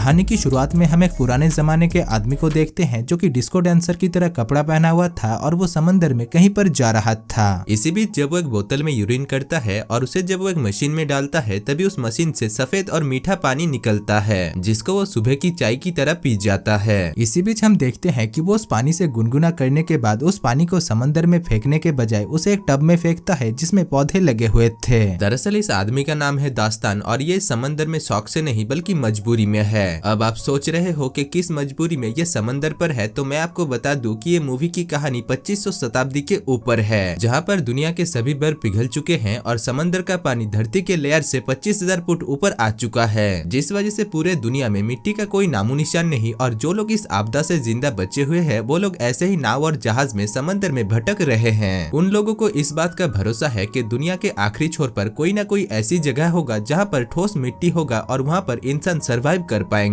कहानी की शुरुआत में हम एक पुराने जमाने के आदमी को देखते हैं जो कि डिस्को डांसर की तरह कपड़ा पहना हुआ था और वो समंदर में कहीं पर जा रहा था। इसी बीच जब वो एक बोतल में यूरिन करता है और उसे जब वो एक मशीन में डालता है तभी उस मशीन से सफेद और मीठा पानी निकलता है जिसको वो सुबह की चाय की तरह पी जाता है। इसी बीच हम देखते हैं कि वो उस पानी से गुनगुना करने के बाद उस पानी को समंदर में फेंकने के बजाय उसे एक टब में फेंकता है जिसमें पौधे लगे हुए थे। दरअसल इस आदमी का नाम है दास्तान और ये समंदर में शौक से नहीं बल्कि मजबूरी में है। अब आप सोच रहे हो कि किस मजबूरी में ये समंदर पर है, तो मैं आपको बता दूं कि ये मूवी की कहानी 2500 शताब्दी के ऊपर है, जहां पर दुनिया के सभी बर्फ पिघल चुके हैं और समंदर का पानी धरती के लेयर से 25,000 फुट ऊपर आ चुका है, जिस वजह से पूरे दुनिया में मिट्टी का कोई नामो निशान नहीं। और जो लोग इस आपदा से जिंदा बचे हुए हैं वो लोग ऐसे ही नाव और जहाज में समंदर में भटक रहे हैं। उन लोगों को इस बात का भरोसा है कि दुनिया के आखिरी छोर पर कोई ना कोई ऐसी जगह होगा जहाँ पर ठोस मिट्टी होगा और वहाँ पर इंसान सरवाइव कर पाएंगे,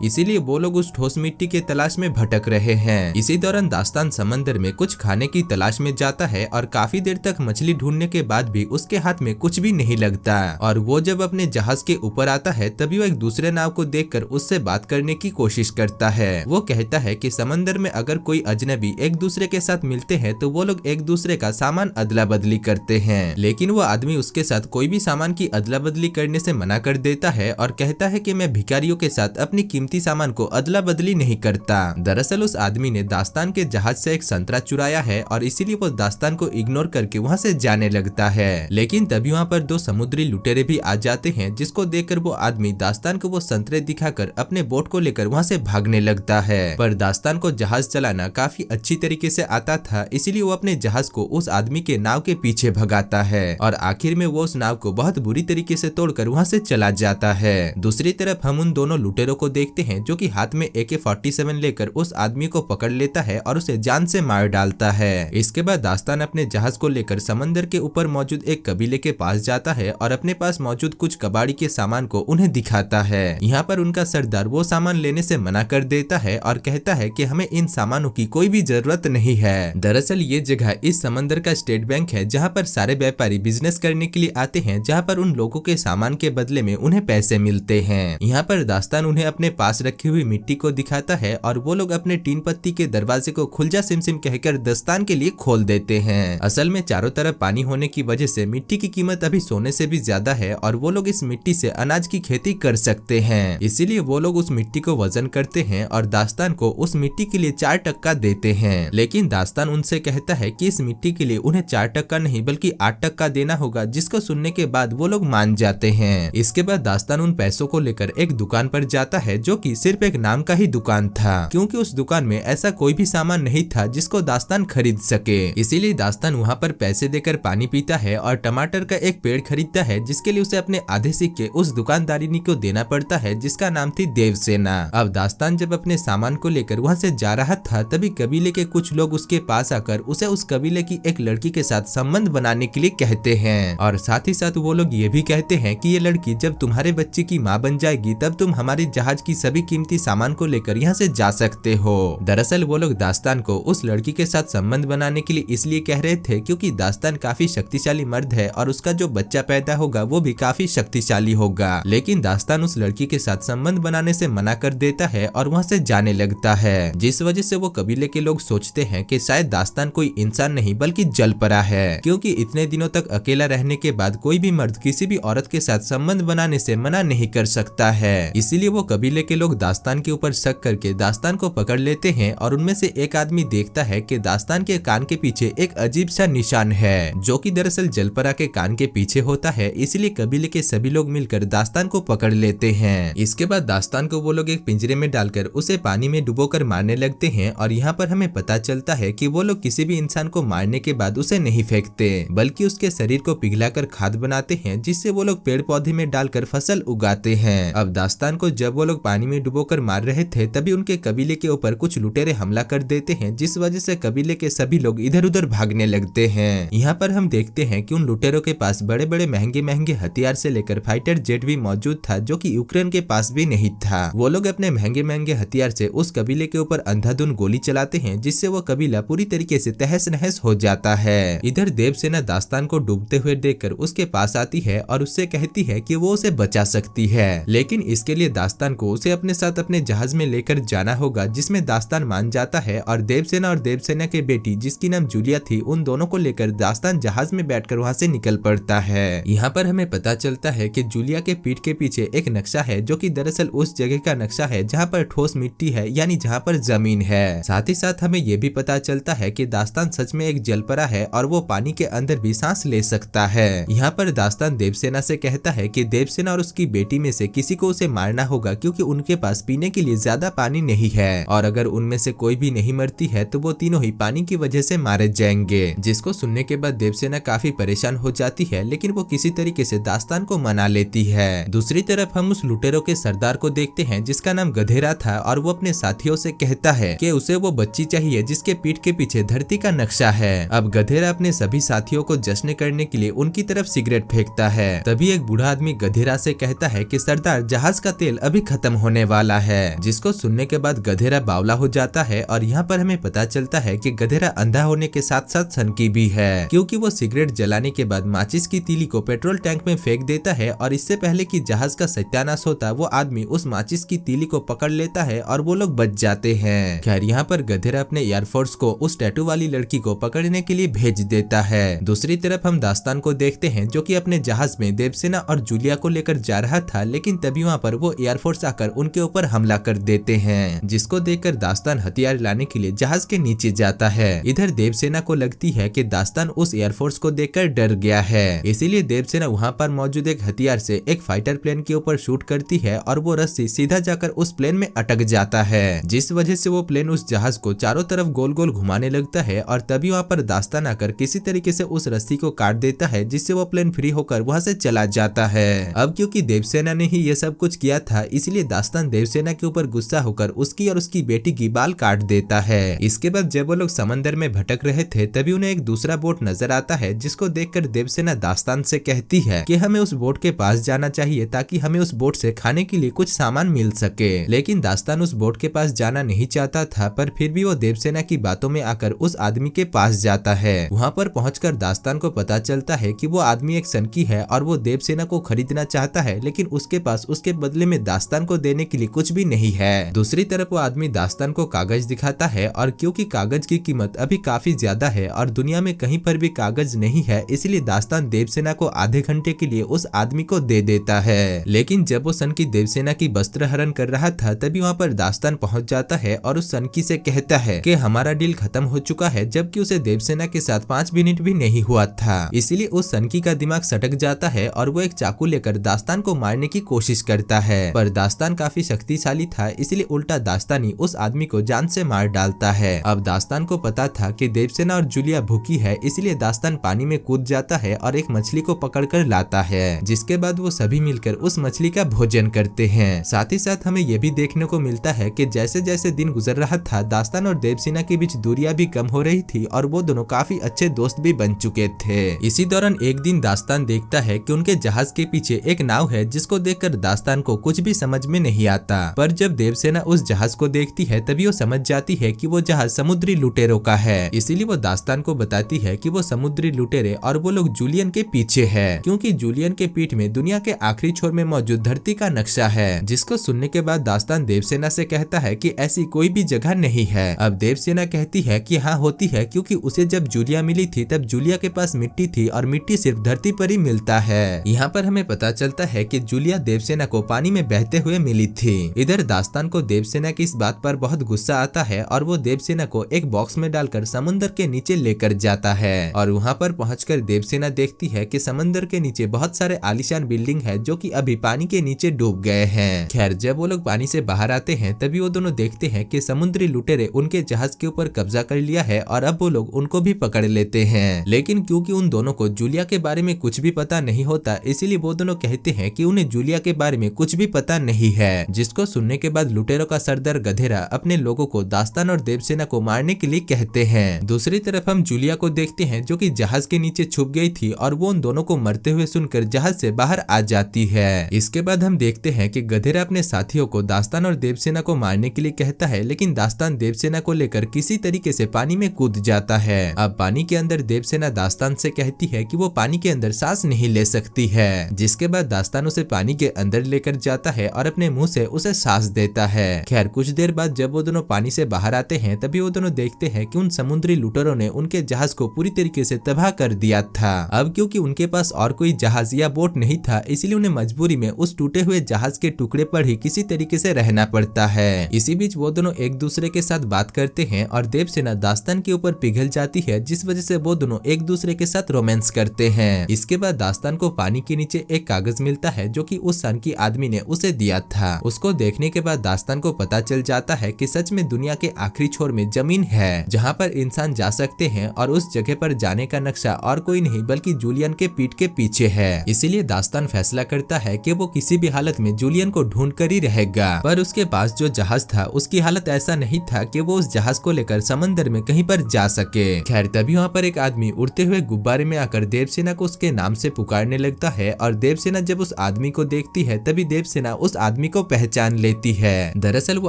इसीलिए वो लोग उस ठोस मिट्टी के तलाश में भटक रहे हैं। इसी दौरान दास्तान समंदर में कुछ खाने की तलाश में जाता है और काफी देर तक मछली ढूंढने के बाद भी उसके हाथ में कुछ भी नहीं लगता। और वो जब अपने जहाज के ऊपर आता है तभी वो एक दूसरे नाव को देखकर उससे बात करने की कोशिश करता है। वो कहता है कि समंदर में अगर कोई अजनबी एक दूसरे के साथ मिलते हैं तो वो लोग एक दूसरे का सामान अदला बदली करते हैं, लेकिन वो आदमी उसके साथ कोई भी सामान की अदला बदली करने से मना कर देता है और कहता है कि मैं भिखारियों के साथ अपनी कीमती सामान को अदला बदली नहीं करता। दरअसल उस आदमी ने दास्तान के जहाज से एक संतरा चुराया है और इसीलिए वो दास्तान को इग्नोर करके वहाँ से जाने लगता है। लेकिन तभी वहाँ पर दो समुद्री लुटेरे भी आ जाते हैं, जिसको देखकर वो आदमी दास्तान को वो संतरे दिखाकर अपने बोट को लेकर वहाँ से भागने लगता है। पर दास्तान को जहाज चलाना काफी अच्छी तरीके से आता था, इसीलिए वो अपने जहाज को उस आदमी के नाव के पीछे भगाता है और आखिर में वो उस नाव को बहुत बुरी तरीके से तोड़कर वहाँ से चला जाता है। दूसरी तरफ हम उन दोनों लुटेरों को देखते हैं जो कि हाथ में AK-47 लेकर उस आदमी को पकड़ लेता है और उसे जान से मार डालता है। इसके बाद दास्तान अपने जहाज को लेकर समंदर के ऊपर मौजूद एक कबीले के पास जाता है और अपने पास मौजूद कुछ कबाड़ी के सामान को उन्हें दिखाता है। यहाँ पर उनका सरदार वो सामान लेने से मना कर देता है और कहता है कि हमें इन सामानों की कोई भी जरूरत नहीं है। दरअसल ये जगह इस समंदर का स्टेट बैंक है, जहाँ पर सारे व्यापारी बिजनेस करने के लिए आते हैं, जहाँ पर उन लोगों के सामान के बदले में उन्हें पैसे मिलते हैं। यहाँ पर दास्तान उन्हें अपने पास रखी हुई मिट्टी को दिखाता है और वो लोग अपने टीन पत्ती के दरवाजे को खुल जा सिम कहकर दास्तान के लिए खोल देते हैं। असल में चारों तरफ पानी होने की वजह से मिट्टी की कीमत अभी सोने से भी ज्यादा है और वो लोग इस मिट्टी से अनाज की खेती कर सकते हैं, इसीलिए वो लोग उस मिट्टी को वजन करते हैं और दास्तान को उस मिट्टी के लिए 4 टक्का देते हैं। लेकिन दास्तान उनसे कहता है कि इस मिट्टी के लिए उन्हें 4 टक्का नहीं बल्कि 8 टक्का देना होगा, जिसको सुनने के बाद वो लोग मान जाते हैं। इसके बाद दास्तान उन पैसों को लेकर एक दुकान पर जाता है जो कि सिर्फ एक नाम का ही दुकान था, क्योंकि उस दुकान में ऐसा कोई भी सामान नहीं था जिसको दास्तान खरीद सके। इसीलिए दास्तान वहाँ पर पैसे देकर पानी पीता है और टमाटर का एक पेड़ खरीदता है, जिसके लिए उसे अपने आधे सिक्के उस दुकानदारिनी को देना पड़ता है जिसका नाम थी देवसेना। अब दास्तान जब अपने सामान को लेकर वहाँ से जा रहा था तभी कबीले के कुछ लोग उसके पास आकर उसे उस कबीले की एक लड़की के साथ संबंध बनाने के लिए कहते हैं और साथ ही साथ वो लोग ये भी कहते हैं कि ये लड़की जब तुम्हारे बच्चे की माँ बन जाएगी तब तुम हमारे जहाज की सभी कीमती सामान को लेकर यहाँ से जा सकते हो। दरअसल वो लोग दास्तान को उस लड़की के साथ संबंध बनाने के लिए इसलिए कह रहे थे क्योंकि दास्तान काफी शक्तिशाली मर्द है और उसका जो बच्चा पैदा होगा वो भी काफी शक्तिशाली होगा। लेकिन दास्तान उस लड़की के साथ संबंध बनाने से मना कर देता है और वहाँ से जाने लगता है, जिस वजह से वो कबीले के लोग सोचते हैं कि शायद दास्तान कोई इंसान नहीं बल्कि जलपरा है, क्योंकि इतने दिनों तक अकेला रहने के बाद कोई भी मर्द किसी भी औरत के साथ संबंध बनाने से मना नहीं कर सकता है। इसीलिए वो कबीले के लोग दास्तान के ऊपर शक करके दास्तान को पकड़ लेते हैं और उनमें से एक आदमी देखता है कि दास्तान के कान के पीछे एक अजीब सा निशान है, जो कि दरअसल जलपरा के कान के पीछे होता है। इसलिए कबीले के सभी लोग मिलकर दास्तान को पकड़ लेते हैं। इसके बाद दास्तान को वो लोग एक पिंजरे में डालकर उसे पानी में डुबोकर मारने लगते हैं और यहाँ पर हमें पता चलता है कि वो लोग किसी भी इंसान को मारने के बाद उसे नहीं फेंकते बल्कि उसके शरीर को पिघलाकर खाद बनाते हैं, जिससे वो लोग पेड़ पौधे में डालकर फसल उगाते हैं। अब दास्तान को जब वो लोग पानी में डुबोकर मार रहे थे तभी उनके कबीले के ऊपर कुछ लुटेरे हमला कर देते हैं, जिस वजह से कबीले के सभी लोग इधर उधर भागने लगते हैं। यहाँ पर हम देखते हैं कि उन लुटेरों के पास बड़े बड़े महंगे महंगे हथियार से लेकर फाइटर जेट भी मौजूद था, जो कि यूक्रेन के पास भी नहीं था। वो लोग अपने महंगे महंगे हथियार से उस कबीले के ऊपर अंधाधुंध गोली चलाते हैं, जिससे वो कबीला पूरी तरीके से तहस नहस हो जाता है। इधर देवसेना दास्तान को डूबते हुए देखकर उसके पास आती है और उससे कहती है कि वो उसे बचा सकती है, लेकिन इसके लिए दास्तान दास्तान को उसे अपने साथ अपने जहाज में लेकर जाना होगा, जिसमें दास्तान मान जाता है और देवसेना की बेटी जिसकी नाम जूलिया थी उन दोनों को लेकर दास्तान जहाज में बैठकर वहां से निकल पड़ता है। यहाँ पर हमें पता चलता है कि जूलिया के पीठ के पीछे एक नक्शा है जो कि दरअसल उस जगह का नक्शा है जहाँ पर ठोस मिट्टी है, यानी जहाँ पर जमीन है। साथ ही साथ हमें ये भी पता चलता है कि दास्तान सच में एक जलपरा है और वो पानी के अंदर भी सांस ले सकता है। यहाँ पर दास्तान देवसेना से कहता है कि देवसेना और उसकी बेटी में से किसी को उसे मारना होगा, क्योंकि उनके पास पीने के लिए ज्यादा पानी नहीं है और अगर उनमें से कोई भी नहीं मरती है तो वो तीनों ही पानी की वजह से मारे जाएंगे। जिसको सुनने के बाद देवसेना काफी परेशान हो जाती है, लेकिन वो किसी तरीके से दास्तान को मना लेती है। दूसरी तरफ हम उस लुटेरों के सरदार को देखते हैं जिसका नाम गधेरा था और वो अपने साथियों से कहता है कि उसे वो बच्ची चाहिए जिसके पीठ के पीछे धरती का नक्शा है। अब गधेरा अपने सभी साथियों को जश्न करने के लिए उनकी तरफ सिगरेट फेंकता है। तभी एक बूढ़ा आदमी गधेरा से कहता है कि सरदार, जहाज का तेल अभी खत्म होने वाला है। जिसको सुनने के बाद गधेरा बावला हो जाता है और यहाँ पर हमें पता चलता है कि गधेरा अंधा होने के साथ साथ सनकी भी है, क्योंकि वो सिगरेट जलाने के बाद माचिस की तीली को पेट्रोल टैंक में फेंक देता है और इससे पहले कि जहाज का सत्यानाश होता वो आदमी उस माचिस की तीली को पकड़ लेता है और वो लोग बच जाते हैं। खैर यहाँ पर गधेरा अपने एयरफोर्स को उस टैटू वाली लड़की को पकड़ने के लिए भेज देता है। दूसरी तरफ हम दास्तान को देखते हैं जो कि अपने जहाज में देवसेना और जूलिया को लेकर जा रहा था, लेकिन तभी वहाँ पर वो एयरफोर्स आकर उनके ऊपर हमला कर देते हैं, जिसको देखकर दास्तान हथियार लाने के लिए जहाज के नीचे जाता है। इधर देवसेना को लगती है कि दास्तान उस एयरफोर्स को देखकर डर गया है, इसीलिए देवसेना वहाँ पर मौजूद एक हथियार से एक फाइटर प्लेन के ऊपर शूट करती है और वो रस्सी सीधा जाकर उस प्लेन में अटक जाता है, जिस वजह से वो प्लेन उस जहाज को चारों तरफ गोल गोल घुमाने लगता है और तभी वहाँ पर दास्तान आकर किसी तरीके से उस रस्सी को काट देता है, जिससे वो प्लेन फ्री होकर वहाँ से चला जाता है। अब क्योंकि देवसेना ने ही ये सब कुछ किया था, इसलिए दास्तान देवसेना के ऊपर गुस्सा होकर उसकी और उसकी बेटी की बाल काट देता है। इसके बाद जब वो लोग समंदर में भटक रहे थे तभी उन्हें एक दूसरा बोट नजर आता है, जिसको देखकर देवसेना दास्तान से कहती है कि हमें उस बोट के पास जाना चाहिए ताकि हमें उस बोट से खाने के लिए कुछ सामान मिल सके। लेकिन दास्तान उस बोट के पास जाना नहीं चाहता था, पर फिर भी वो देवसेना की बातों में आकर उस आदमी के पास जाता है। वहाँ पर पहुंचकर दास्तान को पता चलता है कि वो आदमी एक सनकी है और वो देवसेना को खरीदना चाहता है, लेकिन उसके पास उसके बदले में दास्तान को देने के लिए कुछ भी नहीं है। दूसरी तरफ वो आदमी दास्तान को कागज दिखाता है और क्योंकि कागज की कीमत अभी काफी ज्यादा है और दुनिया में कहीं पर भी कागज नहीं है, इसलिए दास्तान देवसेना को आधे घंटे के लिए उस आदमी को दे देता है। लेकिन जब वो सनकी देवसेना की वस्त्र हरण कर रहा था तभी वहाँ पर दास्तान पहुंच जाता है और उस सनकी से कहता है कि हमारा डील खत्म हो चुका है, जबकि उसे देवसेना के साथ 5 मिनट भी नहीं हुआ था। इसलिए उस सनकी का दिमाग सटक जाता है और वो एक चाकू लेकर दास्तान को मारने की कोशिश करता है, पर दास्तान काफी शक्तिशाली था, इसलिए उल्टा दास्तान ही उस आदमी को जान से मार डालता है। अब दास्तान को पता था कि देवसेना और जूलिया भूखी है, इसलिए दास्तान पानी में कूद जाता है और एक मछली को पकड़कर लाता है, जिसके बाद वो सभी मिलकर उस मछली का भोजन करते हैं। साथ ही साथ हमें यह भी देखने को मिलता है कि जैसे जैसे दिन गुजर रहा था, दास्तान और देवसेना के बीच दूरियां भी कम हो रही थी और वो दोनों काफी अच्छे दोस्त भी बन चुके थे। इसी दौरान एक दिन दास्तान देखता है कि उनके जहाज के पीछे एक नाव है, जिसको देखकर दास्तान को कुछ भी समझ में नहीं आता, पर जब देवसेना उस जहाज को देखती है तभी वो समझ जाती है कि वो जहाज समुद्री लुटेरों का है। इसीलिए वो दास्तान को बताती है कि वो समुद्री लुटेरे और वो लोग जूलियन के पीछे है, क्योंकि जूलियन के पीठ में दुनिया के आखिरी छोर में मौजूद धरती का नक्शा है। जिसको सुनने के बाद दास्तान देवसेना से कहता है कि ऐसी कोई भी जगह नहीं है। अब देवसेना कहती है कि हाँ होती है, क्योंकि उसे जब जूलिया मिली थी तब जूलिया के पास मिट्टी थी और मिट्टी सिर्फ धरती पर ही मिलता है। यहाँ पर हमें पता चलता है कि जूलिया देवसेना को पानी में बहते हुए मिली थी। इधर दास्तान को देवसेना की इस बात पर बहुत गुस्सा आता है और वो देवसेना को एक बॉक्स में डालकर समुद्र के नीचे लेकर जाता है और वहाँ पर पहुंचकर देवसेना देखती है कि समंदर के नीचे बहुत सारे आलीशान बिल्डिंग है जो कि अभी पानी के नीचे डूब गए हैं। खैर जब वो लोग पानी से बाहर आते हैं तभी वो दोनों देखते हैं कि समुद्री लुटेरे उनके जहाज के ऊपर कब्जा कर लिया है और अब वो लोग उनको भी पकड़ लेते हैं। लेकिन क्योंकि उन दोनों को जूलिया के बारे में कुछ भी पता नहीं होता, इसीलिए वो दोनों कहते हैं कि उन्हें जूलिया के बारे में कुछ भी पता नहीं है। जिसको सुनने के बाद लुटेरों का सरदार गधेरा अपने लोगों को दास्तान और देवसेना को मारने के लिए कहते हैं। दूसरी तरफ हम जूलिया को देखते हैं जो कि जहाज के नीचे छुप गई थी और वो उन दोनों को मरते हुए सुनकर जहाज से बाहर आ जाती है। इसके बाद हम देखते हैं कि गधेरा अपने साथियों को दास्तान और देवसेना को मारने के लिए कहता है, लेकिन दास्तान देवसेना को लेकर किसी तरीके से पानी में कूद जाता है। अब पानी के अंदर देवसेना दास्तान से कहती है कि वो पानी के अंदर सांस नहीं ले सकती है, जिसके बाद दास्तान उसे पानी के अंदर लेकर जाता है और अपने मुंह से उसे सांस देता है। खैर कुछ देर बाद जब वो दोनों पानी से बाहर आते हैं तभी वो दोनों देखते हैं कि उन समुद्री लुटेरों ने उनके जहाज को पूरी तरीके से तबाह कर दिया था। अब क्योंकि उनके पास और कोई जहाज या बोट नहीं था, इसलिए उन्हें मजबूरी में उस टूटे हुए जहाज के टुकड़े पर ही किसी तरीके से रहना पड़ता है। इसी बीच वो दोनों एक दूसरे के साथ बात करते हैं और देवसेना दास्तान के ऊपर पिघल जाती है, जिस वजह से वो दोनों एक दूसरे के साथ रोमांस करते हैं। इसके बाद दास्तान को पानी के नीचे एक कागज मिलता है जो कि उस सन की आदमी ने उसे दिया था। उसको देखने के बाद दास्तान को पता चल जाता है कि सच में दुनिया के आखिरी छोर में जमीन है जहाँ पर इंसान जा सकते हैं, और उस जगह पर जाने का नक्शा और कोई नहीं बल्कि जूलियन के पीठ के पीछे है। इसीलिए दास्तान फैसला करता है कि वो किसी भी हालत में जूलियन को ढूंढ कर ही रहेगा। पर उसके पास जो जहाज था उसकी हालत ऐसा नहीं था कि वो उस जहाज को लेकर समंदर में कहीं पर जा सके। खैर तभी वहाँ पर एक आदमी उड़ते हुए गुब्बारे में आकर देवसेना को उसके नाम से पुकारने लगता है, और देवसेना जब उस आदमी को देखती है तभी देवसेना उस आदमी को पहचान लेती है। दरअसल वो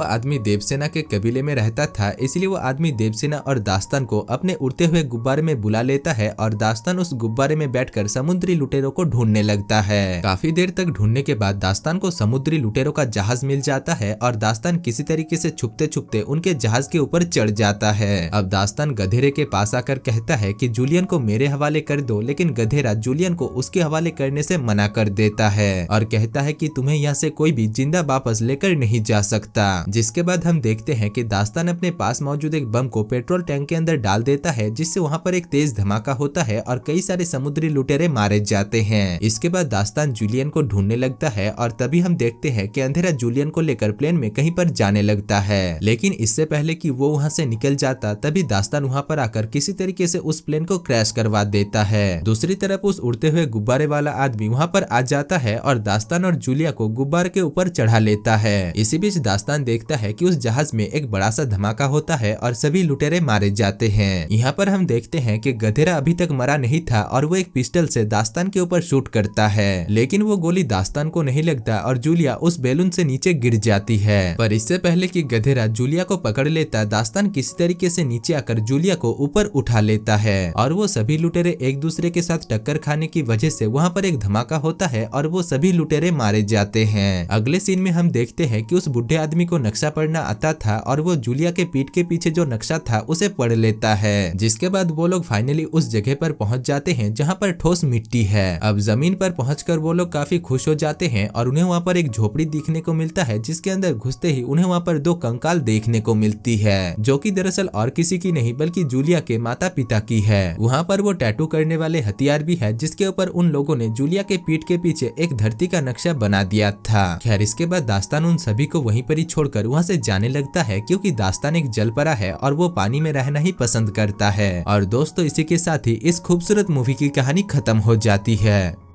आदमी देवसेना के कबीले में रहता था, इसलिए वो आदमी देवसेना और दास्तान को अपने उड़ते हुए गुब्बारे में बुला लेता है और दास्तान उस गुब्बारे में बैठकर समुद्री लुटेरों को ढूंढने लगता है। काफी देर तक ढूंढने के बाद दास्तान को समुद्री लुटेरों का जहाज मिल जाता है और दास्तान किसी तरीके से छुपते छुपते उनके जहाज के ऊपर चढ़ जाता है। अब दास्तान गधेरे के पास आकर कहता है कि जूलियन को मेरे हवाले कर दो, लेकिन गधेरा जूलियन को उसके हवाले करने से मना कर देता है और कहता है कि तुम्हें यहाँ से कोई भी जिंदा वापस लेकर नहीं जा सकता। जिसके बाद हम देखते हैं कि दास्तान अपने पास मौजूद एक बम को पेट्रोल टैंक के अंदर डाल देता है, जिससे वहाँ पर एक तेज धमाका होता है और कई सारे समुद्री लुटेरे मारे जाते हैं। इसके बाद दास्तान जूलियन को ढूंढने लगता है और तभी हम देखते हैं कि अंधेरा जूलियन को लेकर प्लेन में कहीं पर जाने लगता है, लेकिन इससे पहले कि वो वहाँ से निकल जाता तभी दास्तान वहाँ पर आकर किसी तरीके से उस प्लेन को क्रैश करवा देता है। दूसरी तरफ उस उड़ते हुए गुब्बारे वाला आदमी वहाँ पर आ जाता है और दास्तान और जूलिया को गुब्बारे के ऊपर चढ़ा लेता है। इसी बीच दास्तान देखता है कि उस जहाज में एक बड़ा सा धमाका होता है और सभी लुटेरे मारे जाते हैं। यहाँ पर हम देखते हैं कि गधेरा अभी तक मरा नहीं था और वो एक पिस्टल से दास्तान के ऊपर शूट करता है, लेकिन वो गोली दास्तान को नहीं लगता और जूलिया उस बैलून से नीचे गिर जाती है। पर इससे पहले कि गधेरा जूलिया को पकड़ लेता, दास्तान किसी तरीके से नीचे आकर जूलिया को ऊपर उठा लेता है और वो सभी लुटेरे एक दूसरे के साथ टक्कर खाने की वजह से वहाँ पर एक धमाका होता है और वो सभी लुटेरे मारे जाते हैं। अगले सीन में हम देखते हैं कि उस बुढ़े आदमी को नक्शा पढ़ना आता था और वो जूलिया के पीठ के पीछे जो नक्शा था उसे पढ़ लेता है, जिसके बाद वो लोग फाइनली उस जगह पर पहुंच जाते हैं जहां पर ठोस मिट्टी है। अब जमीन पर पहुंचकर वो लोग काफी खुश हो जाते हैं और उन्हें वहां पर एक झोपड़ी दिखने को मिलता है, जिसके अंदर घुसते ही उन्हें वहां पर दो कंकाल देखने को मिलती है, जो कि दरअसल और किसी की नहीं बल्कि जूलिया के माता पिता की है। वहाँ पर वो टैटू करने वाले हथियार भी है, जिसके ऊपर उन लोगों ने जूलिया के पीठ के पीछे एक धरती का नक्शा बना दिया था। खैर इसके बाद दास्तान उन सभी को वहीं पर ही छोड़कर वहाँ से जाने लगता है, क्योंकि दास्तान एक जलपरा है और वो पानी में रहना ही पसंद करता है। और दोस्तों इसी के साथ ही इस खूबसूरत मूवी की कहानी खत्म हो जाती है।